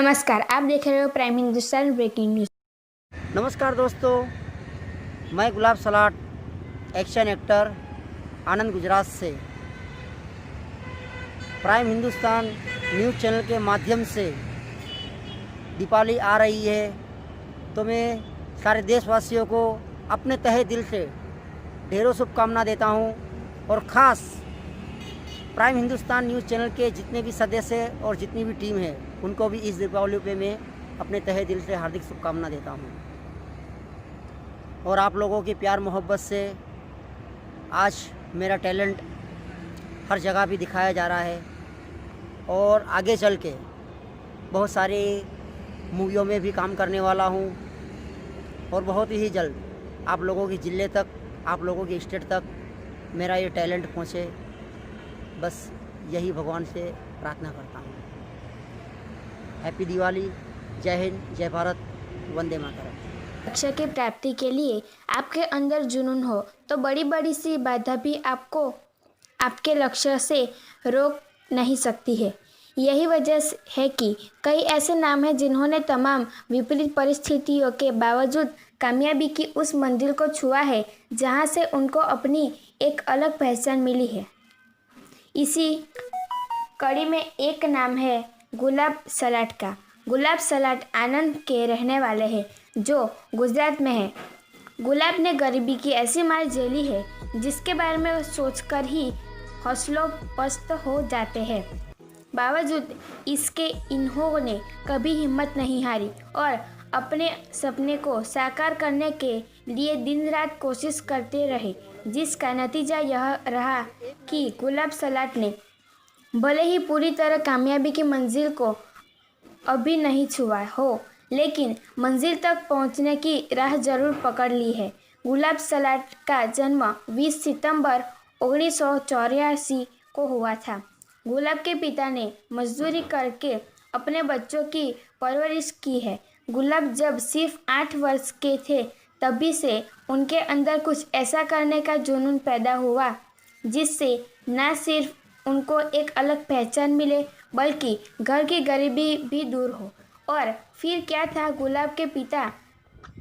नमस्कार, आप देख रहे हो प्राइम हिंदुस्तान ब्रेकिंग न्यूज। नमस्कार दोस्तों, मैं गुलाब सलाट एक्शन एक्टर आनंद गुजरात से प्राइम हिंदुस्तान न्यूज़ चैनल के माध्यम से दीपावली आ रही है तो मैं सारे देशवासियों को अपने तहे दिल से ढेरों शुभकामना देता हूं और ख़ास प्राइम हिंदुस्तान न्यूज़ चैनल के जितने भी सदस्य और जितनी भी टीम है उनको भी इस दीपावली पे मैं अपने तहे दिल से हार्दिक शुभकामना देता हूं। और आप लोगों की प्यार मोहब्बत से आज मेरा टैलेंट हर जगह भी दिखाया जा रहा है और आगे चल के बहुत सारी मूवियों में भी काम करने वाला हूं और बहुत ही जल्द आप लोगों की ज़िले तक, आप लोगों की स्टेट तक मेरा ये टैलेंट पहुंचे, बस यही भगवान से प्रार्थना करता हूं। हैप्पी दिवाली, जय हिंद, जय भारत, वंदे मातरम। लक्ष्य की प्राप्ति के लिए आपके अंदर जुनून हो तो बड़ी बड़ी सी बाधा भी आपको आपके लक्ष्य से रोक नहीं सकती है। यही वजह है कि कई ऐसे नाम हैं जिन्होंने तमाम विपरीत परिस्थितियों के बावजूद कामयाबी की उस मंजिल को छुआ है जहां से उनको अपनी एक अलग पहचान मिली है। इसी कड़ी में एक नाम है गुलाब सलाट का। गुलाब सलाट आनंद के रहने वाले हैं जो गुजरात में है। गुलाब ने गरीबी की ऐसी मार झेली है जिसके बारे में सोचकर ही हौसलों पस्त हो जाते हैं। बावजूद इसके इन्होंने कभी हिम्मत नहीं हारी और अपने सपने को साकार करने के लिए दिन रात कोशिश करते रहे, जिसका नतीजा यह रहा कि गुलाब सलाट ने भले ही पूरी तरह कामयाबी की मंजिल को अभी नहीं छुआ हो, लेकिन मंजिल तक पहुंचने की राह जरूर पकड़ ली है। गुलाब सलाट का जन्म 20 सितंबर 1984 को हुआ था। गुलाब के पिता ने मजदूरी करके अपने बच्चों की परवरिश की है। गुलाब जब सिर्फ 8 वर्ष के थे तभी से उनके अंदर कुछ ऐसा करने का जुनून पैदा हुआ जिससे न सिर्फ उनको एक अलग पहचान मिले बल्कि घर की गरीबी भी दूर हो। और फिर क्या था, गुलाब के पिता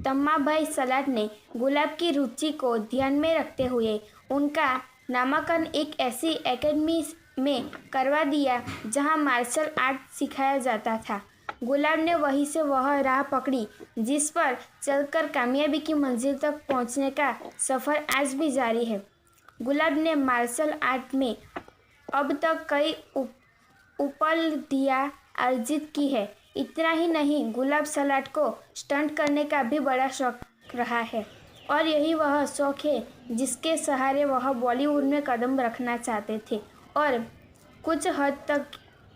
तम्माभाई सलाट ने गुलाब की रुचि को ध्यान में रखते हुए उनका नामांकन एक ऐसी एकेडमी में करवा दिया जहां मार्शल आर्ट सिखाया जाता था। गुलाब ने वहीं से वह राह पकड़ी जिस पर चलकर कामयाबी की मंजिल तक पहुंचने का सफ़र आज भी जारी है। गुलाब ने मार्शल आर्ट में अब तक कई उपलब्धियां अर्जित की है। इतना ही नहीं, गुलाब सलाट को स्टंट करने का भी बड़ा शौक रहा है और यही वह शौक है जिसके सहारे वह बॉलीवुड में कदम रखना चाहते थे और कुछ हद तक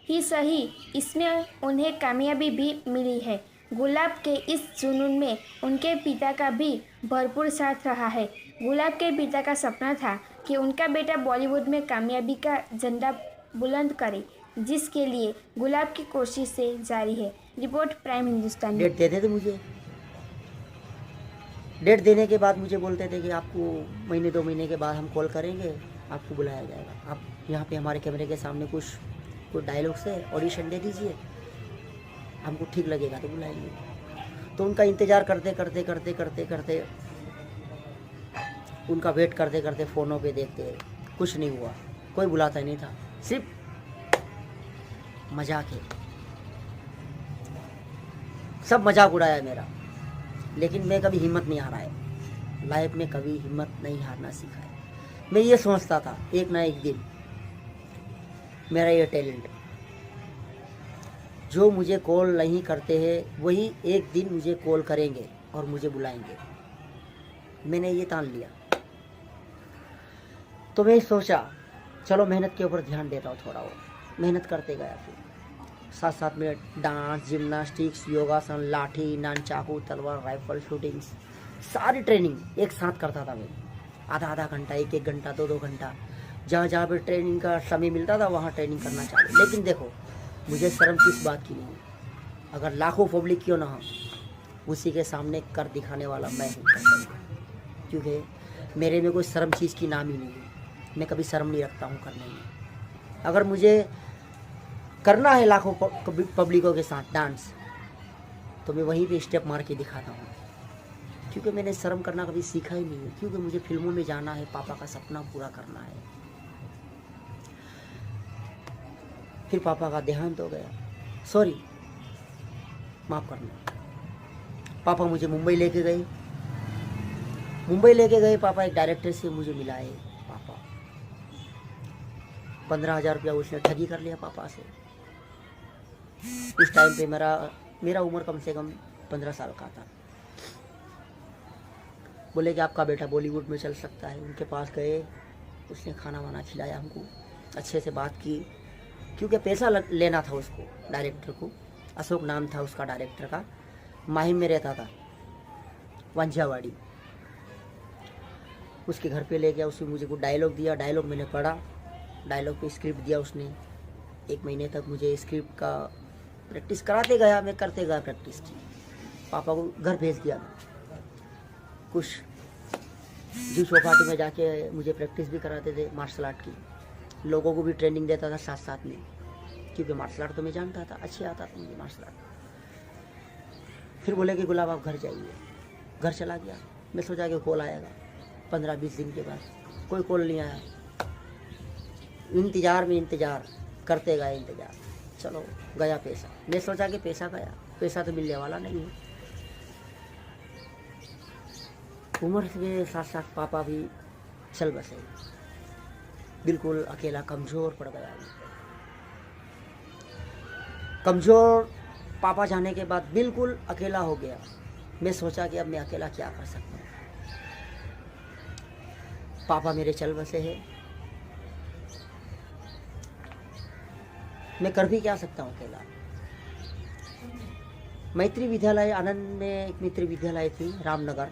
ही सही इसमें उन्हें कामयाबी भी मिली है। गुलाब के इस जुनून में उनके पिता का भी भरपूर साथ रहा है। गुलाब के पिता का सपना था कि उनका बेटा बॉलीवुड में कामयाबी का झंडा बुलंद करे, जिसके लिए गुलाब की कोशिशें जारी है। Report prime Hindustan. डेट देते थे मुझे, डेट देने के बाद मुझे बोलते थे कि आपको महीने 2 महीने के बाद हम कॉल करेंगे, आपको बुलाया जाएगा, आप यहाँ पे हमारे कैमरे के सामने कुछ डायलॉग से ऑडिशन दे दीजिए, हमको ठीक लगेगा तो बुलाएंगे। तो उनका इंतज़ार करते करते करते करते करते उनका वेट करते करते फ़ोनों पे देखते कुछ नहीं हुआ, कोई बुलाता नहीं था, सिर्फ मजाक है। सब मजाक उड़ाया मेरा, लेकिन मैं कभी हिम्मत नहीं हारा है। लाइफ में कभी हिम्मत नहीं हारना सीखा है। मैं ये सोचता था एक ना एक दिन मेरा ये टैलेंट, जो मुझे कॉल नहीं करते हैं वही एक दिन मुझे कॉल करेंगे और मुझे बुलाएंगे। मैंने ये ठान लिया। तो मैं सोचा चलो मेहनत के ऊपर ध्यान देता हूँ थोड़ा, और मेहनत करते गया। फिर साथ साथ में डांस, जिम्नास्टिक्स, योगासन, लाठी, नानचाकू, तलवार, राइफल, शूटिंग्स, सारी ट्रेनिंग एक साथ करता था मैं। आधा आधा घंटा, 1 घंटा, 2 घंटा, जहाँ जहाँ पे ट्रेनिंग का समय मिलता था वहाँ ट्रेनिंग करना चालू। लेकिन देखो, मुझे शर्म किस बात की नहीं है। अगर लाखों पब्लिक क्यों ना हो, उसी के सामने कर दिखाने वाला मैं हूँ, क्योंकि मेरे में कोई शर्म चीज़ की नाम ही नहीं है। मैं कभी शर्म नहीं रखता हूँ करने में। अगर मुझे करना है लाखों पब्लिकों के साथ डांस, तो मैं वहीं पे स्टेप मार के दिखाता हूँ, क्योंकि मैंने शर्म करना कभी सीखा ही नहीं है, क्योंकि मुझे फिल्मों में जाना है, पापा का सपना पूरा करना है। फिर पापा का देहांत हो गया, सॉरी माफ़ करना। पापा मुझे मुंबई लेके गए, पापा एक डायरेक्टर से मुझे मिलाए। पापा 15,000 रुपया उसने ठगी कर लिया पापा से। उस टाइम पे मेरा उम्र कम से कम 15 साल का था। बोले कि आपका बेटा बॉलीवुड में चल सकता है। उनके पास गए, उसने खाना वाना खिलाया हमको, अच्छे से बात की, क्योंकि पैसा लेना था उसको, डायरेक्टर को। अशोक नाम था उसका डायरेक्टर का, माहिम में रहता था, वांझावाड़ी। उसके घर पे ले गया, उसने मुझे कुछ डायलॉग दिया, डायलॉग मैंने पढ़ा, डायलॉग पे स्क्रिप्ट दिया उसने। 1 महीने तक मुझे स्क्रिप्ट का प्रैक्टिस कराते गया, मैं करते गया प्रैक्टिस की। पापा को घर भेज दिया। कुछ जू चौपाटी में जाके मुझे प्रैक्टिस भी कराते थे मार्शल आर्ट की, लोगों को भी ट्रेनिंग देता था साथ साथ में, क्योंकि मार्शल आर्ट तो मैं जानता था, अच्छे आता था मुझे मार्शल आर्ट। फिर बोले कि गुलाब आप घर जाइए। घर चला गया। मैं सोचा कि कॉल आएगा, 15-20 दिन के बाद कोई कॉल नहीं आया। इंतज़ार करते गए, चलो गया पैसा। मैं सोचा कि पैसा गया, पैसा तो मिलने वाला नहीं है। उम्र के साथ साथ पापा भी चल बसे, बिल्कुल अकेला कमज़ोर पड़ गया। कमज़ोर पापा जाने के बाद बिल्कुल अकेला हो गया। मैं सोचा कि अब मैं अकेला क्या कर सकता हूँ। पापा मेरे चल बसे हैं, मैं कर भी क्या सकता हूँ अकेला। मैत्री विद्यालय, आनंद में एक मैत्री विद्यालय थी रामनगर,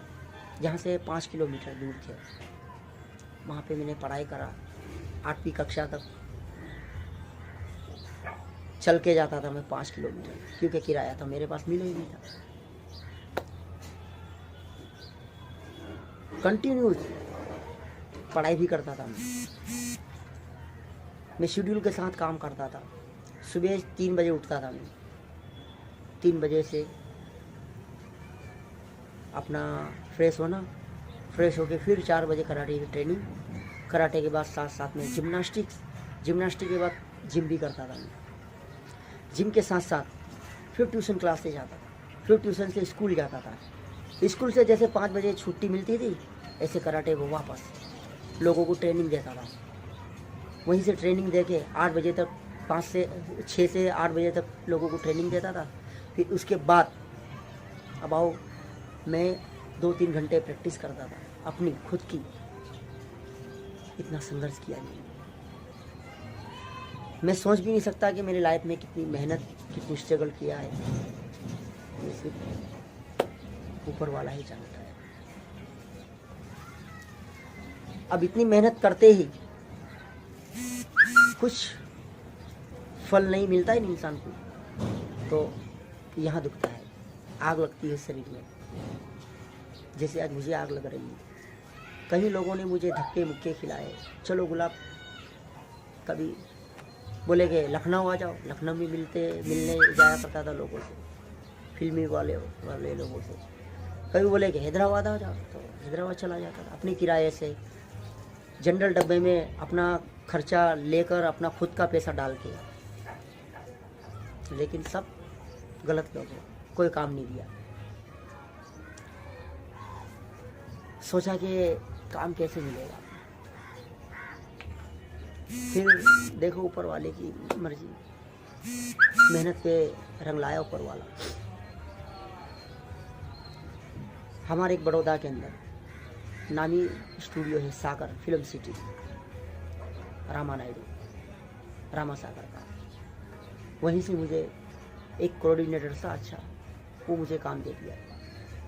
जहाँ से 5 किलोमीटर दूर थे। वहाँ पे मैंने पढ़ाई करा, 8वीं कक्षा तक चल के जाता था मैं 5 किलोमीटर, क्योंकि किराया था मेरे पास, मिला ही नहीं था। कंटिन्यूस पढ़ाई भी करता था मैं शेड्यूल के साथ काम करता था। सुबह 3 बजे उठता था मैं, 3 बजे से अपना फ्रेश होके फिर 4 बजे कराटे की ट्रेनिंग, कराटे के बाद साथ साथ में जिम्नास्टिक के बाद जिम भी करता था मैं। जिम के साथ साथ फिर ट्यूशन क्लास से जाता था, फिर ट्यूशन से स्कूल जाता था। स्कूल से जैसे 5 बजे छुट्टी मिलती थी, ऐसे कराटे वो वापस लोगों को ट्रेनिंग देता था। वहीं से ट्रेनिंग दे के 8 बजे तक, 6 से 8 बजे तक लोगों को ट्रेनिंग देता था। फिर उसके बाद अब आओ, मैं 2-3 घंटे प्रैक्टिस करता था अपनी खुद की। इतना संघर्ष किया मैंने, मैं सोच भी नहीं सकता कि मेरी लाइफ में कितनी मेहनत, कितनी स्ट्रगल किया है। ये सिर्फ ऊपर वाला ही जानता है। अब इतनी मेहनत करते ही कुछ फल नहीं मिलता है इंसान को, तो यहाँ दुखता है, आग लगती है शरीर में, जैसे आज मुझे आग लग रही है। कई लोगों ने मुझे धक्के मुक्के खिलाए, चलो गुलाब कभी बोले कि लखनऊ आ जाओ, लखनऊ में मिलने जाया करता था लोगों से, फिल्मी वाले लोगों से। कभी बोले कि हैदराबाद आ जाओ, तो हैदराबाद चला जाता था अपने किराए से, जनरल डब्बे में अपना खर्चा लेकर, अपना खुद का पैसा डाल के। लेकिन सब गलत लोग हैं, कोई काम नहीं दिया। सोचा कि काम कैसे मिलेगा, फिर देखो ऊपर वाले की मर्जी, मेहनत पे रंग लाया ऊपर वाला। हमारे एक बड़ौदा के अंदर नामी स्टूडियो है, सागर फिल्म सिटी, रामा सागर का। वहीं से मुझे एक कोऑर्डिनेटर सा अच्छा, वो मुझे काम दे दिया।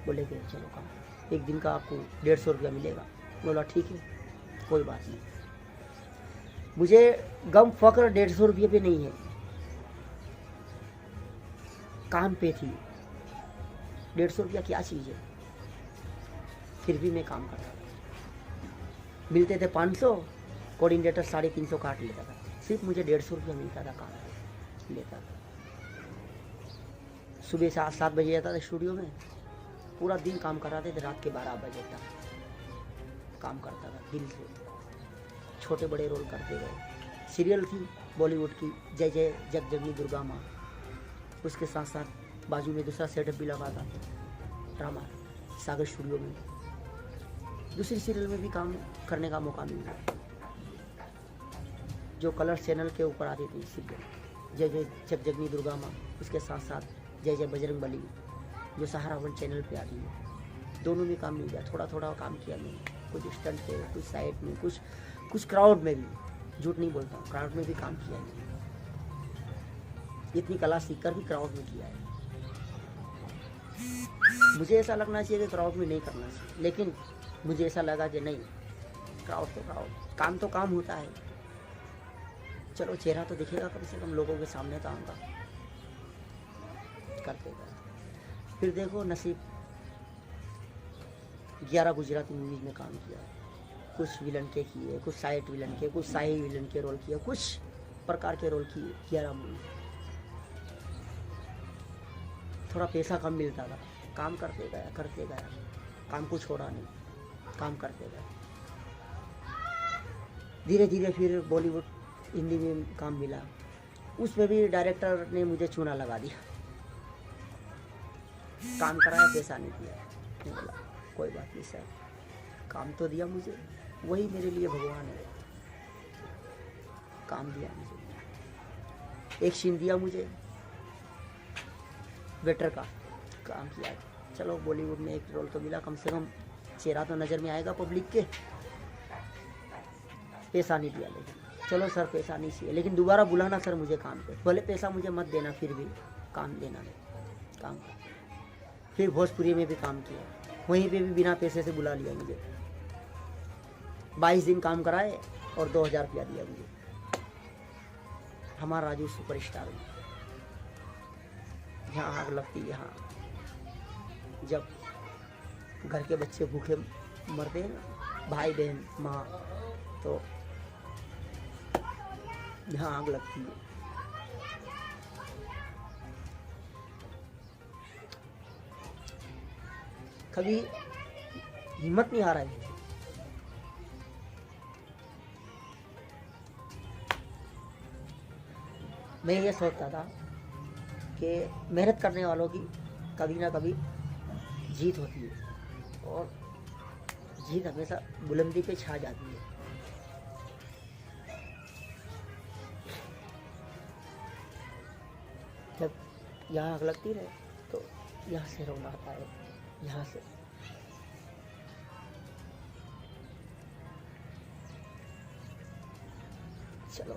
बोले कि चलो काम, 1 दिन का आपको 150 रुपया मिलेगा। बोला ठीक है, कोई बात नहीं। मुझे गम फक्र 150 रुपये पे नहीं है, काम पे थी। 150 रुपया क्या चीज़ है, फिर भी मैं काम करता था। मिलते थे 500, कोऑर्डिनेटर 350 काट लेता था, सिर्फ मुझे 150 रुपया मिलता था, काम लेता था। सुबह 7 बजे जाता था स्टूडियो में, पूरा दिन काम कराते थे, रात के 12 बजे तक काम करता था दिल से। छोटे बड़े रोल करते गए। सीरियल थी बॉलीवुड की जय जय जगजगनी दुर्गा माँ, उसके साथ साथ बाजू में दूसरा सेटअप भी लगा था ड्रामा सागर स्टूडियो में। दूसरी सीरियल में भी काम करने का मौका मिला, जो कलर चैनल के ऊपर आती थी सीरियल जय जय जगजगनी दुर्गा माँ, उसके साथ साथ जय जय बजरंग बली जो सहारा वन चैनल पे आती है। दोनों में काम मिल गया, थोड़ा थोड़ा काम किया मैंने, कुछ स्टंट पे, कुछ साइड में, कुछ क्राउड में भी, झूठ नहीं बोलता हूँ, क्राउड में भी काम किया है। इतनी कला सीखकर भी क्राउड में किया है। मुझे ऐसा लगना चाहिए कि क्राउड में नहीं करना चाहिए, लेकिन मुझे ऐसा लगा कि नहीं, क्राउड तो क्राउड, काम तो काम होता है। चलो चेहरा तो दिखेगा कम से कम, लोगों के सामने तो आऊँगा, करते गए। फिर देखो नसीब, 11 गुजराती मूवीज में काम किया, कुछ विलन के किए, कुछ साइड विलन के, कुछ शाही विलन के रोल किए, कुछ प्रकार के रोल किए, 11 मूवी। थोड़ा पैसा कम मिलता था, काम करते गया, काम को छोड़ा नहीं, काम करते गए। धीरे धीरे फिर बॉलीवुड हिंदी में काम मिला, उसमें भी डायरेक्टर ने मुझे चूना लगा दिया, काम कराया, पैसा नहीं दिया। मैं बोला कोई बात नहीं सर, काम तो दिया मुझे, वही मेरे लिए भगवान है। काम दिया मुझे, एक सीन दिया मुझे वेटर का, काम किया। चलो बॉलीवुड में एक रोल तो मिला, कम से कम चेहरा तो नज़र में आएगा पब्लिक के। पैसा नहीं दिया, लेकिन चलो सर पैसा नहीं चाहिए, लेकिन दोबारा बुलाना सर मुझे काम पे, भले पैसा मुझे मत देना, फिर भी काम देना नहीं, काम कर। फिर भोजपुरी में भी काम किया, वहीं पे भी बिना पैसे से बुला लिया मुझे। 22 दिन काम कराए और 2000 रुपया दिया मुझे। हमारा राजू सुपरस्टार में यहाँ आग लगती है, यहाँ जब घर के बच्चे भूखे मरते हैं ना, भाई बहन माँ, तो यहाँ आग लगती है। कभी हिम्मत नहीं आ रहा है। मैं ये सोचता था कि मेहनत करने वालों की कभी ना कभी जीत होती है, और जीत हमेशा बुलंदी पे छा जाती है। जब यहाँ आग लगती रहे तो यहाँ से रोना आता है, यहाँ से। चलो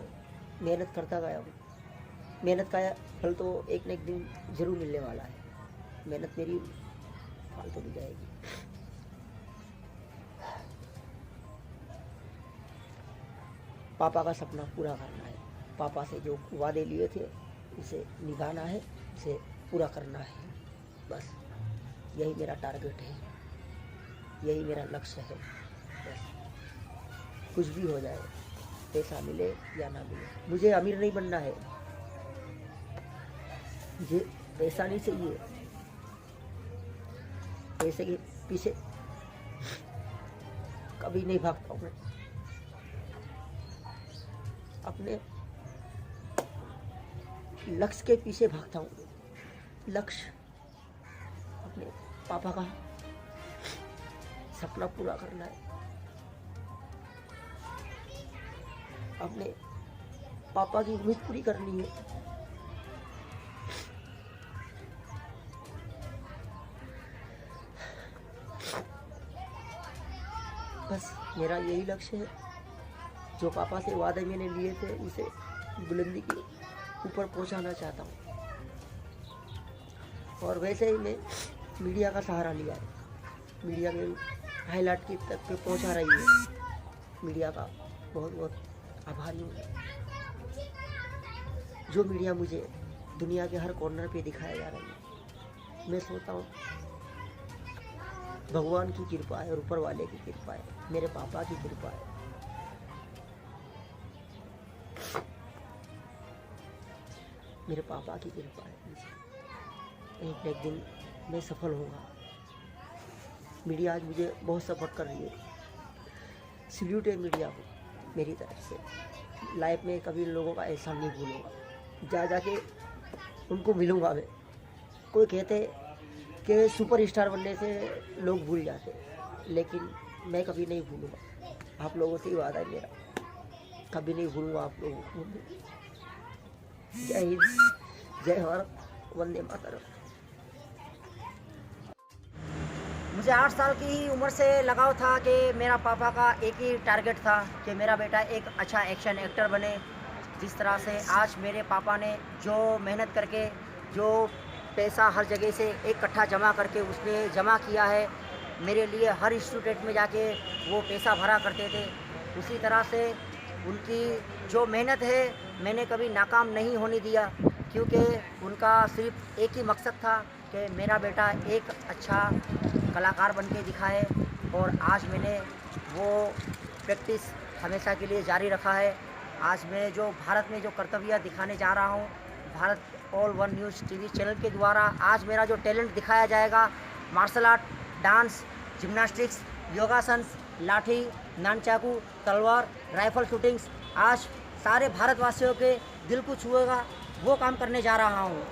मेहनत करता गया हूँ, मेहनत का फल तो एक न एक दिन जरूर मिलने वाला है। मेहनत मेरी फालतू नहीं जाएगी। पापा का सपना पूरा करना है, पापा से जो वादे लिए थे उसे निभाना है, उसे पूरा करना है, बस यही मेरा टारगेट है, यही मेरा लक्ष्य है। बस कुछ भी हो जाए, पैसा मिले या ना मिले, मुझे अमीर नहीं बनना है, मुझे पैसा नहीं चाहिए। पैसे के पीछे कभी नहीं भागता हूँ मैं, अपने लक्ष्य के पीछे भागता हूँ। लक्ष्य अपने पापा का सपना पूरा करना है, अपने पापा की उम्मीद पूरी करनी है। बस मेरा यही लक्ष्य है, जो पापा से वादे मैंने लिए थे उसे बुलंदी के ऊपर पहुंचाना चाहता हूँ। और वैसे ही मैं मीडिया का सहारा लिया है, मीडिया में हाईलाइट की तक पे पहुंचा रही है। मीडिया का बहुत बहुत आभारी हूँ, जो मीडिया मुझे दुनिया के हर कॉर्नर पे दिखाया जा रही है। मैं सोचता हूँ भगवान की कृपा है और ऊपर वाले की कृपा है, मेरे पापा की कृपा है। मेरे पापा की कृपा है। एक न एक दिन मैं सफल होगा। मीडिया आज मुझे बहुत सपोर्ट कर रही है। सल्यूट है मीडिया को मेरी तरफ से। लाइफ में कभी लोगों का एहसान नहीं भूलूंगा। जाके उनको मिलूंगा मैं। कोई कहते कि सुपर स्टार बनने से लोग भूल जाते, लेकिन मैं कभी नहीं भूलूंगा। आप लोगों से ही वादा है मेरा, कभी नहीं भूलूंगा आप लोगों को। जय हिंद, जय भारत, वंदे मातरम। मुझे 8 साल की उम्र से लगाव था कि मेरा पापा का एक ही टारगेट था कि मेरा बेटा एक अच्छा एक्शन एक्टर बने। जिस तरह से आज मेरे पापा ने जो मेहनत करके जो पैसा हर जगह से इकट्ठा जमा करके उसने जमा किया है, मेरे लिए हर स्टूडेंट में जाके वो पैसा भरा करते थे। उसी तरह से उनकी जो मेहनत है मैंने कभी नाकाम नहीं होने दिया, क्योंकि उनका सिर्फ एक ही मकसद था कि मेरा बेटा एक अच्छा कलाकार बन के दिखाए। और आज मैंने वो प्रैक्टिस हमेशा के लिए जारी रखा है। आज मैं जो भारत में जो कर्तव्य दिखाने जा रहा हूँ, Bharat all one news TV channel के द्वारा आज मेरा जो टैलेंट दिखाया जाएगा, मार्शल आर्ट, डांस, जिम्नास्टिक्स, योगासन, लाठी, नानचाकू, तलवार, राइफल शूटिंग्स, आज सारे भारतवासियों के दिल को छुएगा, वो काम करने जा रहा हूँ।